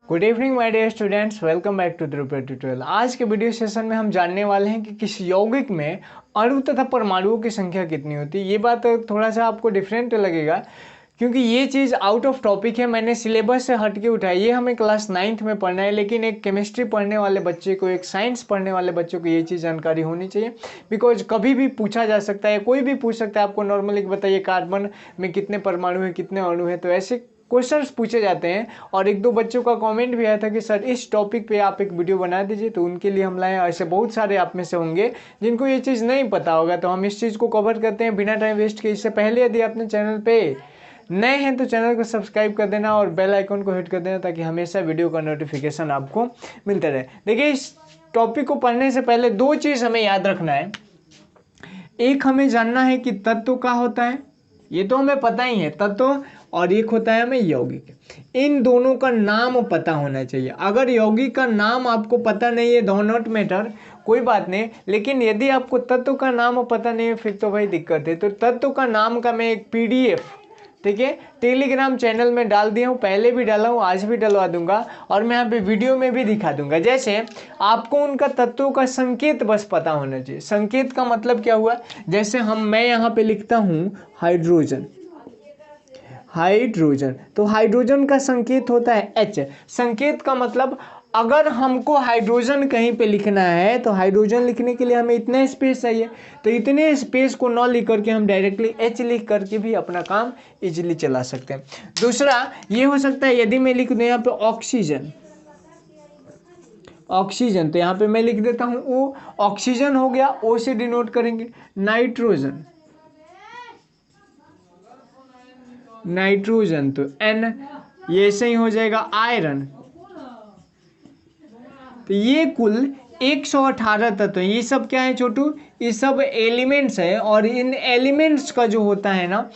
Good evening my dear students, welcome back to Dhruv tutorial. आज के video session में हम जानने वाले हैं कि किस यौगिक में अणु तथा परमाणुओं की संख्या कितनी होती है। ये बात थोड़ा सा आपको डिफरेंट लगेगा क्योंकि ये चीज़ आउट ऑफ टॉपिक है, मैंने सिलेबस से हट के उठाई। ये हमें क्लास 9th में पढ़ना है, लेकिन एक केमिस्ट्री पढ़ने वाले बच्चे को, एक साइंस पढ़ने वाले बच्चों को ये चीज़ जानकारी होनी चाहिए। बिकॉज कभी भी पूछा जा सकता है, कोई भी पूछ सकता है आपको नॉर्मली बताइए कार्बन में कितने परमाणु हैं, कितने अणु हैं। तो ऐसे क्वेश्चंस पूछे जाते हैं। और एक दो बच्चों का कमेंट भी आया था कि सर इस टॉपिक पे आप एक वीडियो बना दीजिए, तो उनके लिए हम लाए। ऐसे बहुत सारे आप में से होंगे जिनको ये चीज़ नहीं पता होगा, तो हम इस चीज़ को कवर करते हैं बिना टाइम वेस्ट के। इससे पहले यदि अपने चैनल पे नए हैं तो चैनल को सब्सक्राइब कर देना और बेल आइकन को हिट कर देना, ताकि हमेशा वीडियो का नोटिफिकेशन आपको मिलता रहे। देखिए, इस टॉपिक को पढ़ने से पहले दो चीज़ हमें याद रखना है। एक, हमें जानना है कि तत्व क्या होता है, ये तो हमें पता ही है तत्व, और एक होता है हमें यौगिक। इन दोनों का नाम पता होना चाहिए। अगर यौगिक का नाम आपको पता नहीं है, डो नॉट मैटर, कोई बात नहीं। लेकिन यदि आपको तत्व का नाम पता नहीं है, फिर तो भाई दिक्कत है। तो तत्व का नाम का मैं एक PDF, ठीक है, टेलीग्राम चैनल में डाल दिया हूँ, पहले भी डाला हूँ, आज भी डलवा दूंगा, और मैं यहाँ पे वीडियो में भी दिखा दूंगा। जैसे आपको उनका तत्वों का संकेत बस पता होना चाहिए। संकेत का मतलब क्या हुआ, जैसे मैं यहाँ पे लिखता हूँ हाइड्रोजन, हाइड्रोजन, तो हाइड्रोजन का संकेत होता है H। संकेत का मतलब अगर हमको हाइड्रोजन कहीं पे लिखना है तो हाइड्रोजन लिखने के लिए हमें इतना स्पेस चाहिए, तो इतने स्पेस को न लिख करके हम डायरेक्टली H लिख करके भी अपना काम इजीली चला सकते हैं। दूसरा ये हो सकता है, यदि मैं लिख दूं यहाँ पे ऑक्सीजन, ऑक्सीजन, तो यहाँ पे मैं लिख देता हूँ O, ऑक्सीजन हो गया। O से डिनोट करेंगे। नाइट्रोजन, नाइट्रोजन तो N, ये ऐसे ही हो जाएगा। आयरन, तो ये कुल 118 तत्व। ये सब क्या है छोटू, ये सब एलिमेंट्स है। और इन एलिमेंट्स का जो होता है ना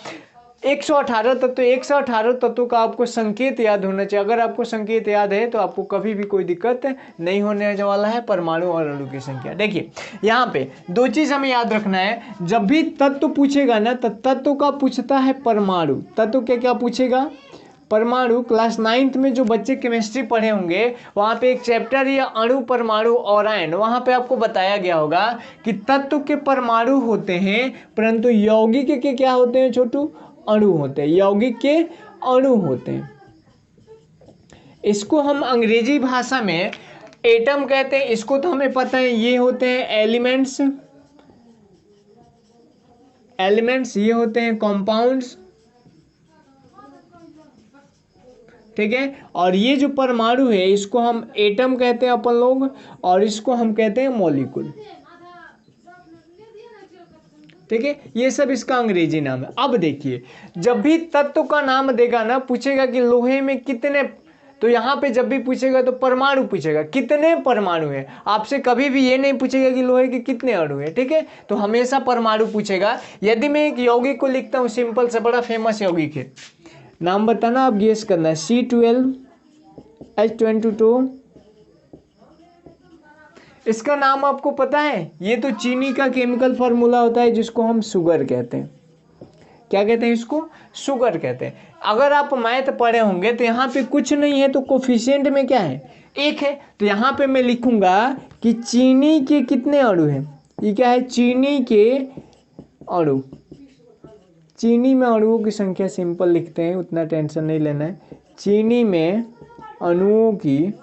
118 तत्व, 118 तत्वों का आपको संकेत याद होना चाहिए। अगर आपको संकेत याद है तो आपको कभी भी कोई दिक्कत नहीं होने वाला है परमाणु और अणु की संख्या। देखिए यहाँ पे दो चीज़ हमें याद रखना है। जब भी तत्व पूछेगा ना तो तत्व का पूछता है परमाणु। तत्व क्या क्या पूछेगा, परमाणु। क्लास 9th में जो बच्चे केमिस्ट्री पढ़े होंगे वहाँ पे एक चैप्टर या अणु परमाणु और आयन, वहाँ पे आपको बताया गया होगा कि तत्व के परमाणु होते हैं, परंतु यौगिक के क्या होते हैं छोटू, अणु होते हैं। यौगिक के अणु होते हैं। इसको हम अंग्रेजी भाषा में एटम कहते हैं। इसको तो हमें पता है, ये होते हैं एलिमेंट्स, एलिमेंट्स ये होते हैं कंपाउंड्स, ठीक है। और ये जो परमाणु है इसको हम एटम कहते हैं अपन लोग, और इसको हम कहते हैं मॉलिक्यूल, ठीक है। ये सब इसका अंग्रेजी नाम है। अब देखिए, जब भी तत्व का नाम देगा ना, पूछेगा कि लोहे में कितने, तो यहाँ पे जब भी पूछेगा तो परमाणु पूछेगा, कितने परमाणु है। आपसे कभी भी ये नहीं पूछेगा कि लोहे के कितने अणु है, ठीक है। तो हमेशा परमाणु पूछेगा। यदि मैं एक यौगिक को लिखता हूँ, सिंपल से, बड़ा फेमस यौगिक है, नाम बताना, आप गेस करना है। C12H22, इसका नाम आपको पता है। ये तो चीनी का केमिकल फार्मूला होता है जिसको हम शुगर कहते हैं। क्या कहते हैं इसको, शुगर कहते हैं। अगर आप मैथ पढ़े होंगे तो यहाँ पे कुछ नहीं है, तो कोफिशिएंट में क्या है, एक है। तो यहाँ पे मैं लिखूंगा कि चीनी के कितने अणु हैं। ये क्या है, चीनी के अणु। चीनी में अणुओं की संख्या सिंपल लिखते हैं, उतना टेंशन नहीं लेना है। चीनी में अणुओं की,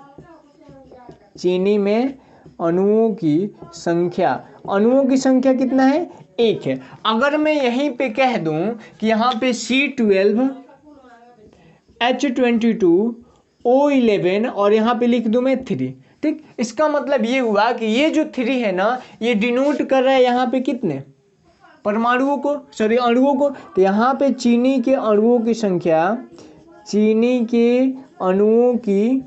चीनी में अणुओं की संख्या, अणुओं की संख्या कितना है, एक है। अगर मैं यहीं पे कह दूं कि यहाँ पे C12H22O11 और यहाँ पे लिख दूं मैं 3, ठीक। इसका मतलब ये हुआ कि ये जो 3 है ना, ये डिनोट कर रहा है यहाँ पे कितने परमाणुओं को, सॉरी अणुओं को। तो यहाँ पे चीनी के अणुओं की संख्या, चीनी के अणुओं की,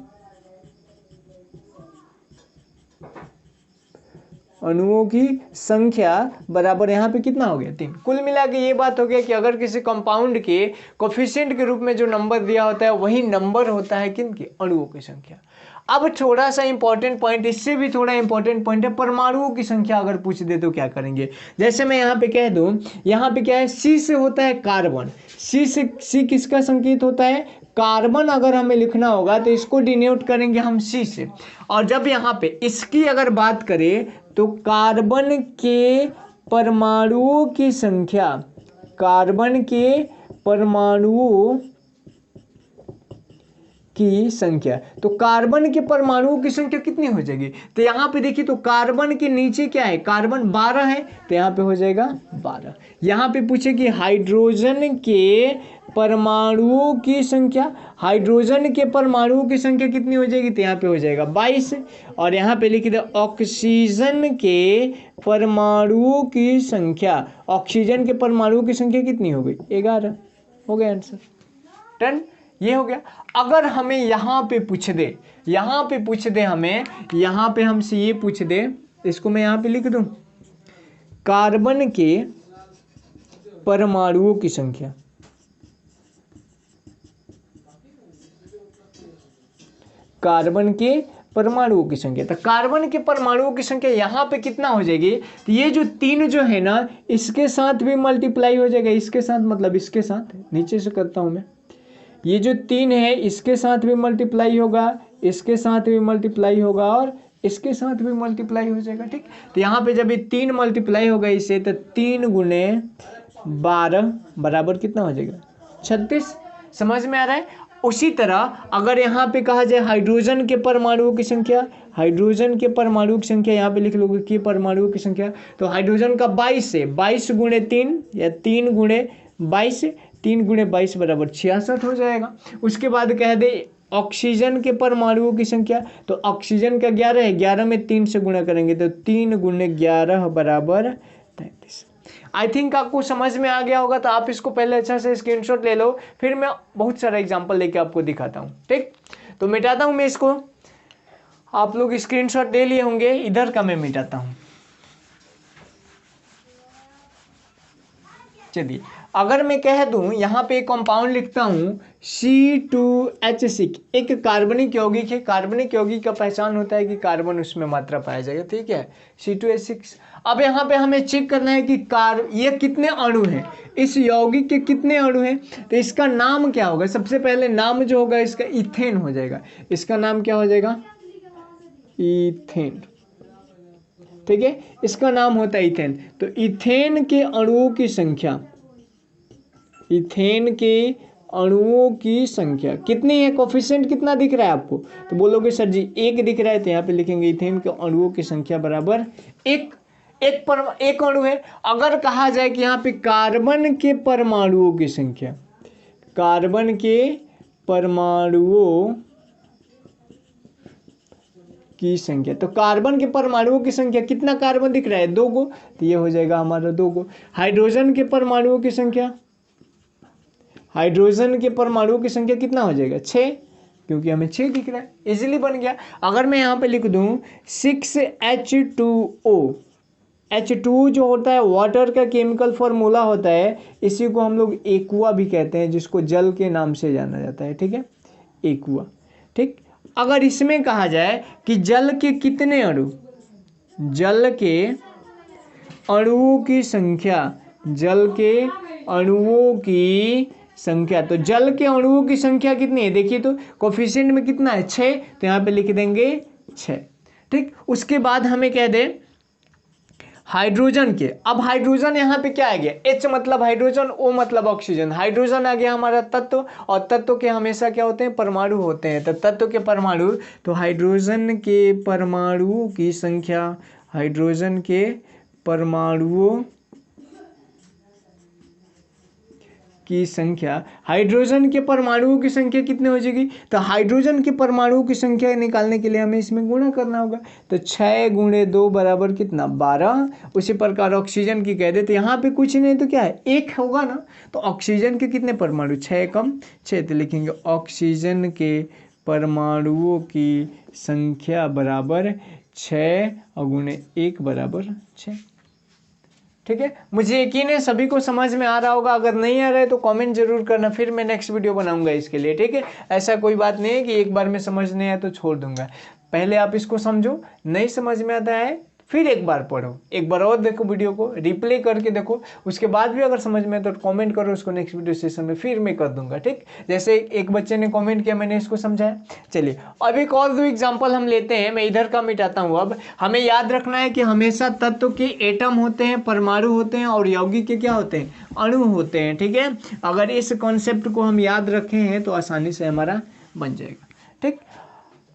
अणुओं की संख्या बराबर यहाँ पे कितना हो गया, 3। कुल मिला के ये बात हो गया कि अगर किसी कंपाउंड के कोफिशिएंट के रूप में जो नंबर दिया होता है वही नंबर होता है किनकी, अणुओं की संख्या। अब थोड़ा सा इंपॉर्टेंट पॉइंट, इससे भी थोड़ा इंपॉर्टेंट पॉइंट है, परमाणुओं की संख्या अगर पूछ दे तो क्या करेंगे। जैसे मैं यहाँ पे कह दूं, यहाँ पे क्या है, C से होता है कार्बन। सी किसका संकेत होता है, कार्बन अगर हमें लिखना होगा तो इसको डिनोट करेंगे हम C से। और जब यहाँ पे इसकी अगर बात करें तो कार्बन के परमाणुओं की संख्या, कार्बन के परमाणुओं की संख्या, तो कार्बन के परमाणुओं की संख्या कितनी हो जाएगी? तो यहाँ पे देखिए, तो कार्बन के नीचे क्या है, कार्बन 12 है, तो यहाँ पे हो जाएगा 12। यहाँ पे पूछे कि हाइड्रोजन के परमाणुओं की संख्या, हाइड्रोजन के परमाणुओं की संख्या कितनी हो जाएगी? तो यहाँ पे हो जाएगा 22। और यहाँ पे लिख दे ऑक्सीजन के परमाणुओं की संख्या, ऑक्सीजन के परमाणुओं की संख्या कितनी हो गई? 11। हो गया आंसर, डन, ये हो गया। अगर हमें यहाँ पे पूछ दे, यहाँ पे पूछ दे हमें, यहाँ पे हमसे ये पूछ दे, इसको मैं यहाँ पे लिख दूं, कार्बन के परमाणुओं की संख्या, कार्बन के परमाणुओं की संख्या, तो कार्बन के परमाणुओं की संख्या यहाँ पे कितना हो जाएगी? तो ये जो 3 जो है ना, इसके साथ भी मल्टीप्लाई हो जाएगा, इसके साथ मतलब इसके साथ, नीचे से करता हूँ मैं, ये जो 3 है इसके साथ भी मल्टीप्लाई होगा, इसके साथ भी मल्टीप्लाई होगा और इसके साथ भी मल्टीप्लाई हो जाएगा, ठीक। तो यहाँ पे जब ये 3 मल्टीप्लाई होगा इससे, तो 3 गुने 12 बराबर कितना हो जाएगा? 36। समझ में आ रहा है? उसी तरह अगर यहाँ पे कहा जाए हाइड्रोजन के परमाणुओं की संख्या, हाइड्रोजन के परमाणु की संख्या यहाँ पे लिख लोगे कि परमाणुओं की संख्या, तो हाइड्रोजन का 22 है, 22 गुणे 3 या 3 गुणे 22, 3 गुणे 22 बराबर 66 हो जाएगा। उसके बाद कह दे ऑक्सीजन के परमाणुओं की संख्या, तो ऑक्सीजन का 11 है, 11 में 3 से गुणा करेंगे तो 3 गुणे 11 बराबर 33। आई थिंक आपको समझ में आ गया होगा, तो आप इसको पहले अच्छा से स्क्रीनशॉट ले लो, फिर मैं बहुत सारा एग्जांपल लेके आपको दिखाता हूँ, ठीक। तो मिटाता हूँ मैं इसको, आप लोग स्क्रीनशॉट ले लिए होंगे, इधर का मैं मिटाता हूँ। चलिए, अगर मैं कह दूं यहाँ पे एक कंपाउंड लिखता हूँ C2H6, एक कार्बनिक यौगिक है। कार्बनिक यौगिक का पहचान होता है कि कार्बन उसमें मात्रा पाया जाएगा, ठीक है, C2H6। अब यहाँ पे हमें चेक करना है कि ये कितने अणु हैं, इस यौगिक के कितने अणु हैं। तो इसका नाम क्या होगा? सबसे पहले नाम जो होगा इसका इथेन हो जाएगा। इसका नाम क्या हो जाएगा? इथेन, ठीक है, इसका नाम होता है इथेन। तो इथेन के अणुओं की संख्या, इथेन के अणुओं की संख्या कितनी है? कोफिशिएंट कितना दिख रहा है आपको? तो बोलोगे सर जी 1 दिख रहा है, तो यहाँ पे लिखेंगे इथेन के अणुओं की संख्या बराबर 1। एक अणु है। अगर कहा जाए कि यहाँ पे कार्बन के परमाणुओं की संख्या, कार्बन के परमाणुओं की संख्या, तो कार्बन के परमाणुओं की संख्या, कितना कार्बन दिख रहा है? 2 गो, तो ये हो जाएगा हमारा 2 गो। हाइड्रोजन के परमाणुओं की संख्या, हाइड्रोजन के परमाणुओं की संख्या कितना हो जाएगा? 6, क्योंकि हमें 6 दिख रहा है, इजीली बन गया। अगर मैं यहाँ पे लिख दूँ 6H2O, H2 जो होता है वाटर का केमिकल फॉर्मूला होता है, इसी को हम लोग एक्वा भी कहते हैं, जिसको जल के नाम से जाना जाता है, ठीक है, एक्वा, ठीक। अगर इसमें कहा जाए कि जल के कितने अणु, जल के अणुओं की संख्या, जल के अणुओं की संख्या, तो जल के अणुओं की संख्या कितनी है? देखिए तो कोफिशिएंट में कितना है? 6, तो यहाँ पे लिख देंगे 6, ठीक। उसके बाद हमें कह दे हाइड्रोजन के, अब हाइड्रोजन यहाँ पे क्या आ गया? H मतलब हाइड्रोजन, O मतलब ऑक्सीजन, हाइड्रोजन आ गया हमारा तत्व, और तत्व के हमेशा क्या होते हैं? परमाणु होते हैं। तो तत्व के परमाणु, तो हाइड्रोजन के परमाणुओं की संख्या, हाइड्रोजन के परमाणुओं की संख्या, हाइड्रोजन के परमाणुओं की संख्या कितनी हो जाएगी? तो हाइड्रोजन के परमाणुओं की संख्या निकालने के लिए हमें इसमें गुणा करना होगा। तो 6 गुणे 2 बराबर कितना? 12। उसी प्रकार ऑक्सीजन की कह दे, तो यहाँ पे कुछ नहीं तो क्या है? 1 होगा ना। तो ऑक्सीजन के कितने परमाणु? 6 कम 6, तो लिखेंगे ऑक्सीजन के परमाणुओं की संख्या बराबर 6 और गुणे 1 बराबर 6, ठीक है। मुझे यकीन है सभी को समझ में आ रहा होगा। अगर नहीं आ रहा है तो कमेंट जरूर करना, फिर मैं नेक्स्ट वीडियो बनाऊंगा इसके लिए, ठीक है। ऐसा कोई बात नहीं है कि एक बार में समझ नहीं आया तो छोड़ दूंगा। पहले आप इसको समझो, नहीं समझ में आता है फिर एक बार पढ़ो, एक बार और देखो, वीडियो को रिप्ले करके देखो, उसके बाद भी अगर समझ में तो कमेंट करो, उसको नेक्स्ट वीडियो सेशन में फिर मैं कर दूंगा, ठीक। जैसे एक बच्चे ने कमेंट किया, मैंने इसको समझाया। चलिए अब एक और दो एग्जांपल हम लेते हैं, मैं इधर का मिटाता हूँ। अब हमें याद रखना है कि हमेशा तत्व के एटम होते हैं, परमाणु होते हैं, और यौगिक के क्या होते हैं, अणु होते हैं, ठीक है। अगर इस कॉन्सेप्ट को हम याद रखे हैं तो आसानी से हमारा बन जाएगा, ठीक।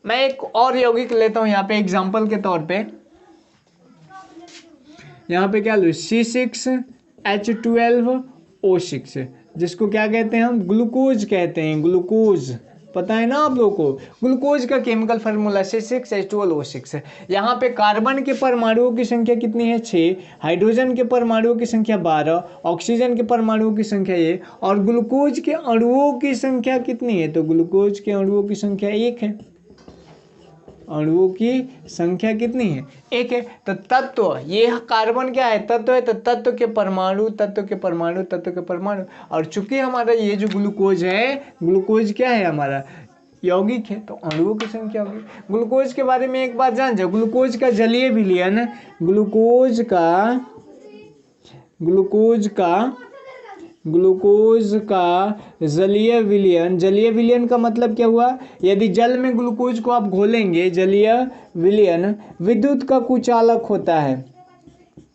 मैं एक और यौगिक लेता हूँ यहाँ पे एग्जाम्पल के तौर पे। यहाँ पे क्या लो, C6H12O6, जिसको क्या कहते हैं हम, ग्लूकोज कहते हैं, ग्लूकोज। पता है ना आप लोगों को, ग्लूकोज का केमिकल फार्मूला C6H12O6 है। यहाँ पे कार्बन के परमाणुओं की संख्या कितनी है, 6, हाइड्रोजन के परमाणुओं की संख्या 12, ऑक्सीजन के परमाणुओं की संख्या 1, और ग्लूकोज के अणुओं की संख्या कितनी है, तो ग्लूकोज के अणुओं की संख्या 1 है। अणुओं की संख्या कितनी है, 1 है। तो तत्व, ये कार्बन क्या है, तत्व है, तो तत्व के परमाणु, तत्व के परमाणु, तत्व के परमाणु। और चूंकि हमारा ये जो ग्लूकोज है, ग्लूकोज क्या है हमारा, यौगिक है, तो अणुओं की संख्या होगी। ग्लूकोज के बारे में एक बात जान जाओ, ग्लूकोज का जलीय विलयन, ग्लूकोज का जलीय विलयन, जलीय विलयन का मतलब क्या हुआ, यदि जल में ग्लूकोज को आप घोलेंगे, जलीय विलयन विद्युत का कुचालक होता है।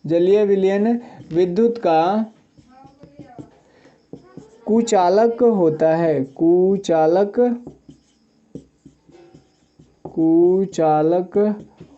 जलीय विलयन विद्युत का कुचालक होता है, कुचालक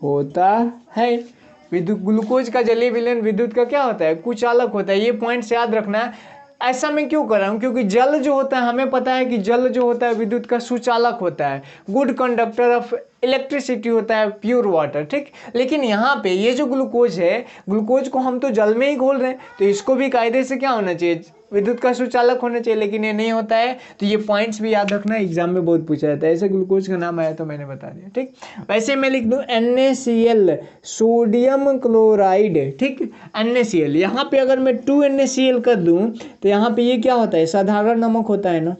होता है। विद्युत, ग्लूकोज का जलीय विलयन विद्युत का क्या होता है, कुचालक होता है। ये पॉइंट्स याद रखना है। ऐसा मैं क्यों कर रहा हूँ, क्योंकि जल जो होता है, हमें पता है कि जल जो होता है विद्युत का सुचालक होता है, गुड कंडक्टर ऑफ इलेक्ट्रिसिटी होता है, प्योर वाटर, ठीक। लेकिन यहाँ पे ये जो ग्लूकोज है, ग्लूकोज को हम तो जल में ही घोल रहे हैं, तो इसको भी कायदे से क्या होना चाहिए, विद्युत का सुचालक होना चाहिए, लेकिन ये नहीं होता है। तो ये पॉइंट्स भी याद रखना, एग्जाम में बहुत पूछा जाता है। ऐसे ग्लूकोज का नाम आया तो मैंने बता दिया, ठीक। वैसे मैं लिख दूं NaCl, सोडियम क्लोराइड, ठीक। NaCl, यहाँ पे अगर मैं 2NaCl कर दूं तो यहाँ पे ये क्या होता है, साधारण नमक होता है ना।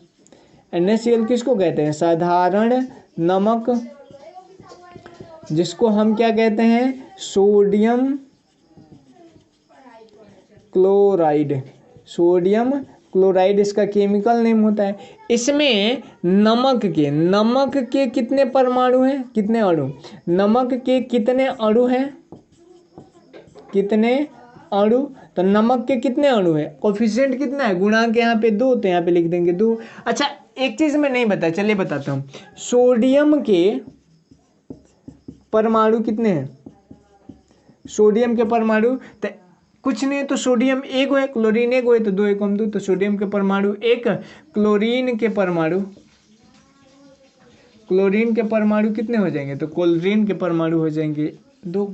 NaCl किसको कहते हैं, साधारण नमक, जिसको हम क्या कहते हैं, सोडियम क्लोराइड। सोडियम क्लोराइड इसका केमिकल नेम होता है। इसमें नमक के कितने परमाणु हैं, कितने अणु, नमक के कितने अणु हैं, कितने अणु, तो नमक के कितने अणु हैं, कोफिशिएंट कितना है, गुणांक यहाँ पे 2, तो यहाँ पे लिख देंगे 2। अच्छा एक चीज मैं नहीं बताया, चलिए बताता हूँ। सोडियम के परमाणु कितने हैं, सोडियम के परमाणु तो कुछ नहीं, तो सोडियम 1 है, क्लोरीन 1 है, तो 2 1 2, तो सोडियम के परमाणु 1, क्लोरीन के परमाणु कितने हो जाएंगे, तो क्लोरीन के परमाणु हो जाएंगे 2,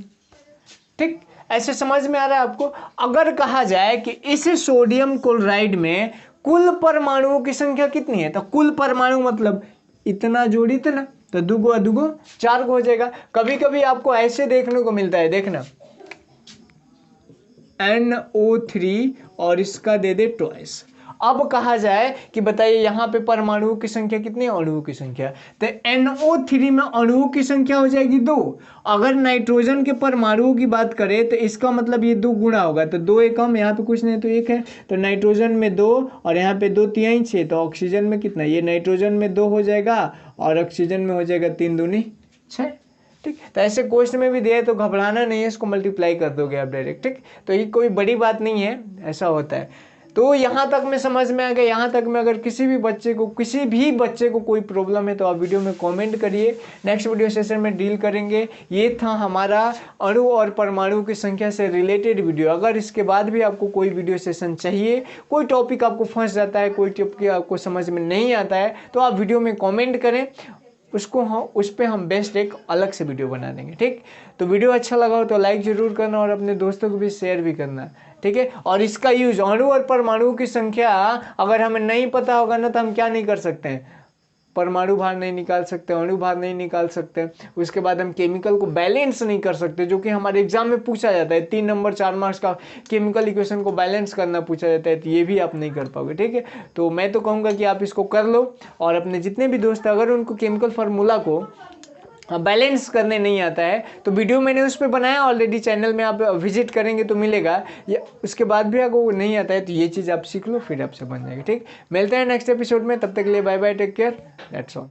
ठीक। ऐसे समझ में आ रहा है आपको। अगर कहा जाए कि इस सोडियम क्लोराइड में कुल परमाणुओं की संख्या कितनी है, तो कुल परमाणु मतलब इतना जोड़ इतना, तो 2 गुना 2 4 हो जाएगा। कभी कभी आपको ऐसे देखने को मिलता है, देखना NO3 और इसका दे दे ट्वाइस। अब कहा जाए कि बताइए यहाँ पे परमाणुओं की संख्या कितनी है, अणुओं की संख्या, तो NO3 में अणुओं की संख्या हो जाएगी 2। अगर नाइट्रोजन के परमाणुओं की बात करें तो इसका मतलब ये 2 गुणा होगा, तो 2 1 कम, यहाँ पे कुछ नहीं तो 1 है, तो नाइट्रोजन में 2 और यहाँ पे 2 3 6, तो ऑक्सीजन में कितना, ये नाइट्रोजन में 2 हो जाएगा और ऑक्सीजन में हो जाएगा 3 दूनी 6, ठीक। तो ऐसे क्वेश्चन में भी दिया तो घबराना नहीं है, इसको मल्टीप्लाई कर दोगे आप डायरेक्ट, ठीक। तो ये कोई बड़ी बात नहीं है, ऐसा होता है। तो यहाँ तक में समझ में आ गया। यहाँ तक में अगर किसी भी बच्चे को कोई प्रॉब्लम है तो आप वीडियो में कमेंट करिए, नेक्स्ट वीडियो सेशन में डील करेंगे। ये था हमारा अणु और परमाणु की संख्या से रिलेटेड वीडियो। अगर इसके बाद भी आपको कोई वीडियो सेशन चाहिए, कोई टॉपिक आपको फंस जाता है, कोई टॉपिक आपको समझ में नहीं आता है, तो आप वीडियो में कॉमेंट करें, उसको हम उस पर हम बेस्ट एक अलग से वीडियो बना देंगे, ठीक। तो वीडियो अच्छा लगा हो तो लाइक जरूर करना और अपने दोस्तों को भी शेयर भी करना, ठीक है। और इसका यूज, अणु और परमाणु की संख्या अगर हमें नहीं पता होगा ना तो हम क्या नहीं कर सकते हैं, परमाणु भार नहीं निकाल सकते, अणु भार नहीं निकाल सकते, उसके बाद हम केमिकल को बैलेंस नहीं कर सकते, जो कि हमारे एग्जाम में पूछा जाता है। 3 नंबर 4 मार्क्स का केमिकल इक्वेशन को बैलेंस करना पूछा जाता है, तो ये भी आप नहीं कर पाओगे, ठीक है। तो मैं तो कहूँगा कि आप इसको कर लो और अपने जितने भी दोस्त हैं अगर उनको केमिकल फार्मूला को बैलेंस करने नहीं आता है, तो वीडियो मैंने उस पर बनाया ऑलरेडी, चैनल में आप विजिट करेंगे तो मिलेगा। या उसके बाद भी अगर वो नहीं आता है तो ये चीज़ आप सीख लो, फिर आपसे बन जाएगी। ठीक, मिलते हैं नेक्स्ट एपिसोड में, तब तक के लिए bye bye, take care, that's all.